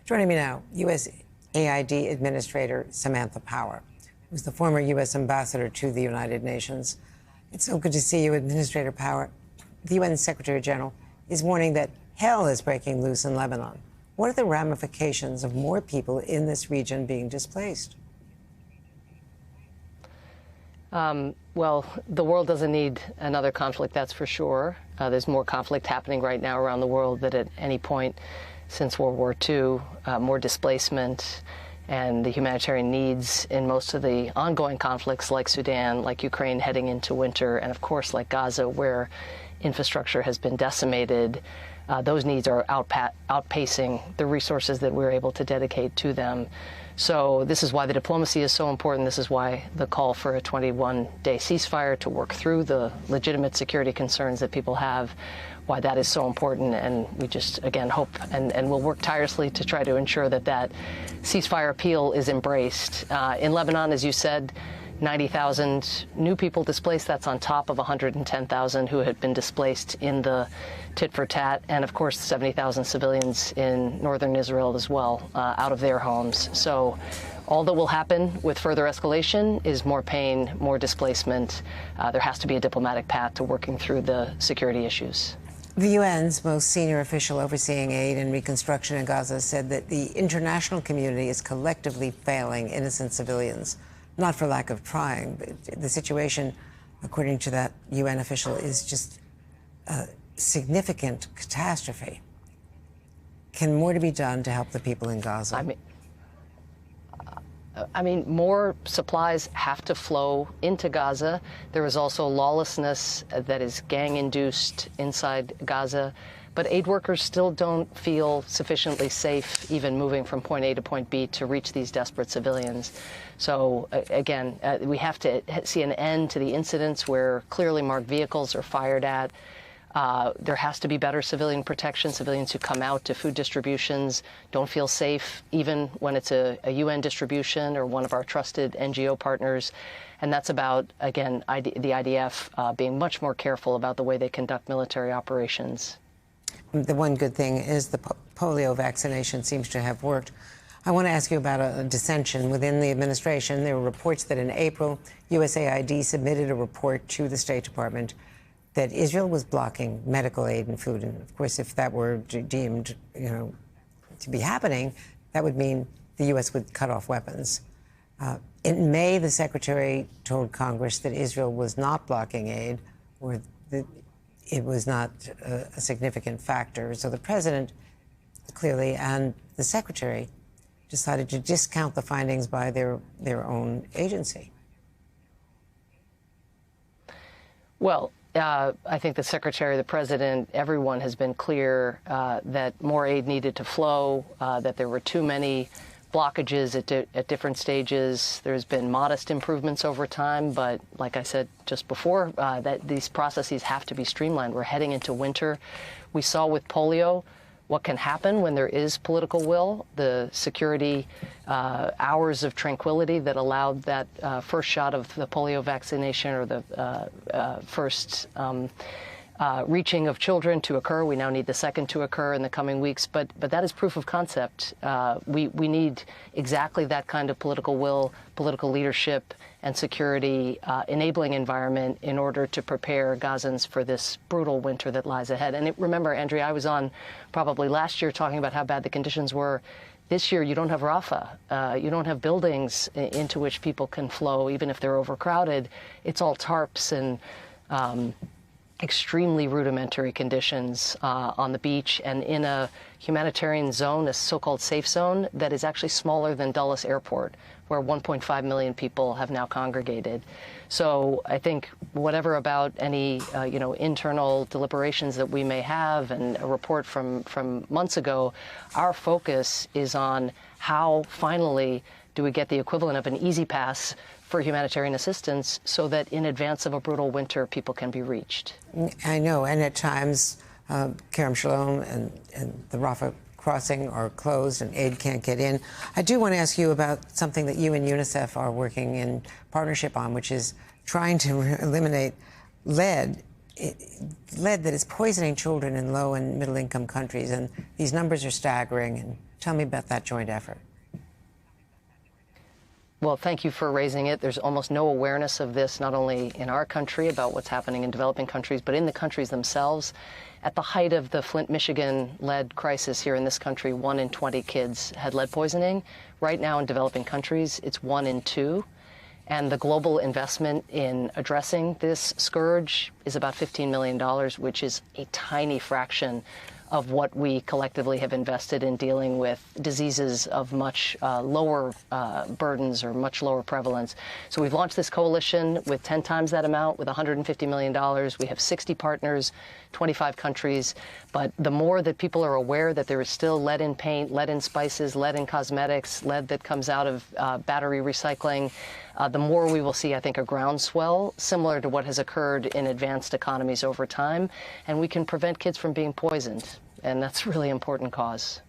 Joining me now, USAID Administrator Samantha Power, who's the former U.S. Ambassador to the United Nations. It's so good to see you, Administrator Power. The UN Secretary General is warning that hell is breaking loose in Lebanon. What are the ramifications of more people in this region being displaced? Well, the world doesn't need another conflict, that's for sure. There's more conflict happening right now around the world than at any point since World War II, more displacement, and the humanitarian needs in most of the ongoing conflicts like Sudan, like Ukraine heading into winter, and of course like Gaza, where infrastructure has been decimated. Those needs are outpacing the resources that we're able to dedicate to them. So this is why the diplomacy is so important. This is why the call for a 21-day ceasefire to work through the legitimate security concerns that people have, why that is so important. And we just, again, hope and will work tirelessly to try to ensure that that ceasefire appeal is embraced. In Lebanon, as you said, 90,000 new people displaced. That's on top of 110,000 who had been displaced in the tit-for-tat, and of course 70,000 civilians in northern Israel as well, out of their homes. So all that will happen with further escalation is more pain, more displacement. There has to be a diplomatic path to working through the security issues. The UN's most senior official overseeing aid and reconstruction in Gaza said that the international community is collectively failing innocent civilians. Not for lack of trying, but the situation, according to that UN official, is just a significant catastrophe. Can more to be done to help the people in Gaza? I mean, more supplies have to flow into Gaza. There is also lawlessness that is gang-induced inside Gaza. But aid workers still don't feel sufficiently safe even moving from point A to point B to reach these desperate civilians. So, again, we have to see an end to the incidents where clearly marked vehicles are fired at. There has to be better civilian protection. Civilians who come out to food distributions don't feel safe, even when it's a UN distribution or one of our trusted NGO partners. And that's about, again, the IDF being much more careful about the way they conduct military operations. The one good thing is the polio vaccination seems to have worked. I want to ask you about a dissension within the administration. There were reports that in April, USAID submitted a report to the State Department that Israel was blocking medical aid and food. And of course, if that were deemed, to be happening, that would mean the U.S. would cut off weapons. In May, the Secretary told Congress that Israel was not blocking aid, or that it was not a significant factor. So the President, clearly, and the Secretary decided to discount the findings by their own agency. Well, I think the Secretary, the President, everyone has been clear that more aid needed to flow, that there were too many blockages at different stages. There's been modest improvements over time, but like I said just before, that these processes have to be streamlined. We're heading into winter. We saw with polio what can happen when there is political will. The security hours of tranquility that allowed that first shot of the polio vaccination, or the first reaching of children to occur. We now need the second to occur in the coming weeks, but that is proof of concept. We need exactly that kind of political will, political leadership, and security enabling environment in order to prepare Gazans for this brutal winter that lies ahead. And remember, Andrea, I was on probably last year talking about how bad the conditions were. This year, you don't have Rafah. You don't have buildings into which people can flow, even if they're overcrowded. It's all tarps and extremely rudimentary conditions on the beach and in a humanitarian zone, a so-called safe zone, that is actually smaller than Dulles Airport, where 1.5 million people have now congregated. So I think whatever about any internal deliberations that we may have and a report from months ago, our focus is on how finally do we get the equivalent of an easy pass for humanitarian assistance so that in advance of a brutal winter, people can be reached. I know, and at times, Kerem Shalom and the Rafah crossing are closed and aid can't get in. I do want to ask you about something that you and UNICEF are working in partnership on, which is trying to eliminate lead that is poisoning children in low and middle income countries. And these numbers are staggering. And Tell me about that joint effort. Well, thank you for raising it. There's almost no awareness of this, not only in our country about what's happening in developing countries, but in the countries themselves. At the height of the Flint, Michigan-led crisis here in this country, 1 in 20 kids had lead poisoning. Right now in developing countries, it's 1 in 2. And the global investment in addressing this scourge is about $15 million, which is a tiny fraction of what we collectively have invested in dealing with diseases of much lower burdens or much lower prevalence. So we've launched this coalition with 10 times that amount, with $150 million. We have 60 partners, 25 countries. But the more that people are aware that there is still lead in paint, lead in spices, lead in cosmetics, lead that comes out of battery recycling, the more we will see, I think, a groundswell similar to what has occurred in advanced economies over time. And we can prevent kids from being poisoned. And that's a really important cause.